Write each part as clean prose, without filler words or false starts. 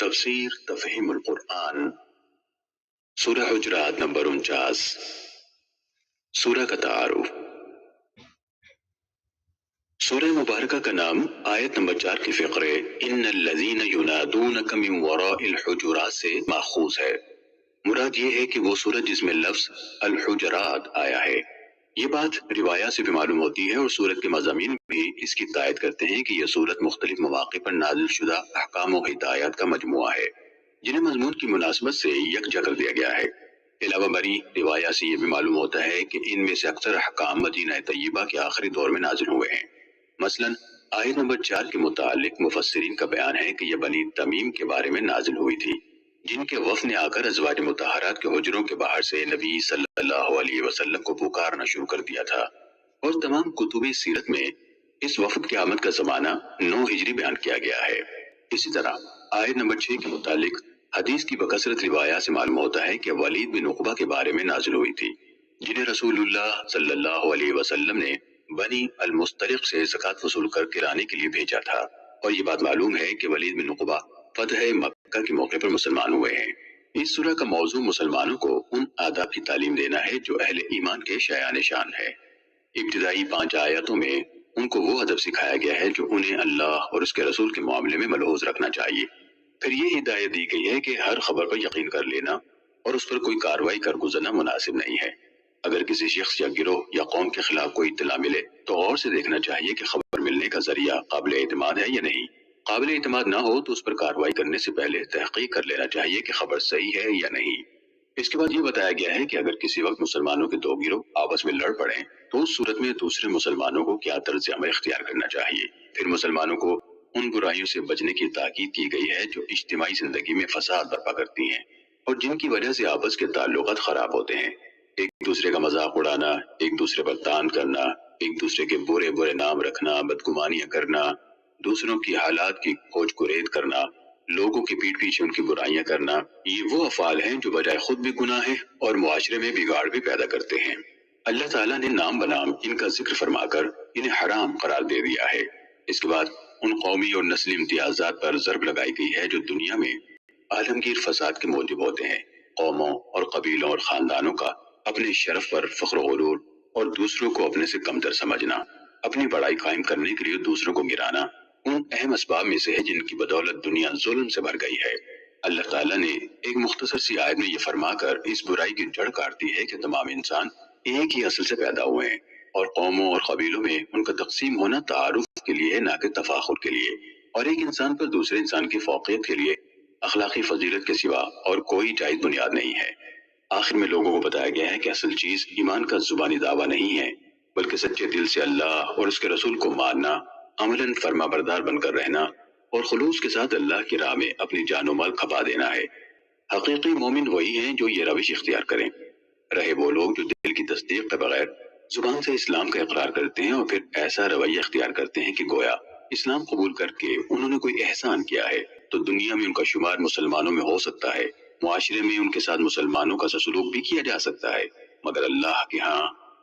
تفسیر تفہیم القرآن سورہ حجرات نمبر 49۔ سورہ کا تعارف۔ سورہ مبارکہ کا نام آیت نمبر 4 کے فقرے ان الذین ینادونک من وراء الحجرات سے ماخوذ ہے۔ مراد یہ ہے کہ وہ سورت جس میں لفظ الحجرات آیا ہے۔ یہ بات روایات سے بھی معلوم ہوتی ہے اور سورت کے مضامین بھی اس کی تائید کرتے ہیں کہ یہ سورت مختلف مواقع پر نازل شدہ احکام و ہدایات کا مجموعہ ہے جنہیں مضمون کی مناسبت سے یکجا کر دیا گیا ہے۔ علاوہ بری روایات سے یہ بھی معلوم ہوتا ہے کہ ان میں سے اکثر احکام مدینہ طیبہ کے آخری دور میں نازل ہوئے ہیں۔ مثلا آیت نمبر 4 کے متعلق مفسرین کا بیان ہے کہ یہ بنی تمیم کے بارے میں نازل ہوئی تھی جن کے وفد نے آ کر ازواج مطہرات کے حجروں کے باہر سے نبی صلی اللہ علیہ وسلم کو پکارنا شروع کر دیا تھا، اور تمام کتب سیرت میں اس وفد کی آمد کا زمانہ 9 ہجری بیان کیا گیا ہے۔ اسی طرح آیت نمبر 6 کے متعلق حدیث کی بکثرت روایات سے معلوم ہوتا ہے کہ ولید بن عقبہ کے بارے میں نازل ہوئی تھی جنہیں رسول اللہ صلی اللہ علیہ وسلم نے بنی المسترق سے زکوٰۃ وصول کر کے لانے کے لیے بھیجا تھا، اور یہ بات معلوم ہے کہ ولید بن عقبہ فتح مکہ کے موقع پر مسلمان ہوئے ہیں۔ اس سورہ کا موضوع مسلمانوں کو ان آداب کی تعلیم دینا ہے جو اہل ایمان کے شایان شان ہے۔ ابتدائی 5 آیاتوں میں ان کو وہ ادب سکھایا گیا ہے جو انہیں اللہ اور اس کے رسول کے معاملے میں ملحوظ رکھنا چاہیے۔ پھر یہ ہدایت دی گئی ہے کہ ہر خبر پر یقین کر لینا اور اس پر کوئی کارروائی کر گزرنا مناسب نہیں ہے۔ اگر کسی شخص یا گروہ یا قوم کے خلاف کوئی اطلاع ملے تو غور سے دیکھنا چاہیے کہ خبر ملنے کا ذریعہ قابل اعتماد ہے یا نہیں۔ قابل اعتماد نہ ہو تو اس پر کارروائی کرنے سے پہلے تحقیق کر لینا چاہیے کہ خبر صحیح ہے یا نہیں۔ اس کے بعد یہ بتایا گیا ہے کہ اگر کسی وقت مسلمانوں کے 2 گروہ آپس میں لڑ پڑیں تو اس صورت میں دوسرے مسلمانوں کو کیا طرز عمل اختیار کرنا چاہیے۔ پھر مسلمانوں کو ان برائیوں سے بچنے کی تاکید کی گئی ہے جو اجتماعی زندگی میں فساد برپا کرتی ہیں اور جن کی وجہ سے آپس کے تعلقات خراب ہوتے ہیں۔ ایک دوسرے کا مذاق اڑانا، ایک دوسرے پر تان کرنا، ایک دوسرے کے برے برے نام رکھنا، بدگمانیاں کرنا، دوسروں کی حالات کی کھوج کرید کرنا، لوگوں کی پیٹھ پیچھے ان کی برائیاں کرنا، یہ وہ افعال ہیں جو بجائے خود بھی گناہ ہیں اور معاشرے میں بگاڑ بھی پیدا کرتے ہیں۔ اللہ تعالیٰ نے نام بنام ان کا ذکر فرما کر انہیں حرام قرار دے دیا ہے۔ اس کے بعد ان قومی اور نسلی امتیازات پر ضرب لگائی گئی ہے جو دنیا میں عالمگیر فساد کے موجب ہوتے ہیں۔ قوموں اور قبیلوں اور خاندانوں کا اپنے شرف پر فخر و غرور اور دوسروں کو اپنے سے کمتر سمجھنا، اپنی بڑائی قائم کرنے کے لیے دوسروں کو گرانا ان اہم اسباب میں سے ہے جن کی بدولت دنیا ظلم سے بھر گئی ہے۔ اللہ تعالیٰ نے ایک مختصر سی آیت میں یہ فرما کر اس برائی کی جڑ کاٹ دی ہے کہ تمام انسان ایک ہی اصل سے پیدا ہوئے ہیں اور قوموں اور قبیلوں میں ان کا تقسیم ہونا تعارف کے لیے نہ کہ تفاخر کے لیے، اور ایک انسان پر دوسرے انسان کی فوقیت کے لیے اخلاقی فضیلت کے سوا اور کوئی جائز بنیاد نہیں ہے۔ آخر میں لوگوں کو بتایا گیا ہے کہ اصل چیز ایمان کا زبانی دعویٰ نہیں ہے بلکہ سچے دل سے اللہ اور اس کے رسول کو ماننا، عملاً فرما بردار بن کر رہنا اور خلوص کے ساتھ اللہ کی راہ میں اپنی جان و مال کھپا دینا ہے۔ حقیقی مومن وہی ہیں جو یہ روش اختیار کریں۔ رہے وہ لوگ جو دل کی تصدیق کے بغیر زبان سے اسلام کا اقرار کرتے ہیں اور پھر ایسا رویہ اختیار کرتے ہیں کہ گویا اسلام قبول کر کے انہوں نے کوئی احسان کیا ہے، تو دنیا میں ان کا شمار مسلمانوں میں ہو سکتا ہے، معاشرے میں ان کے ساتھ مسلمانوں کا سلوک بھی کیا جا سکتا ہے، مگر اللہ کے ہاں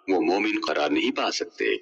وہ مومن قرار نہیں پا سکتے۔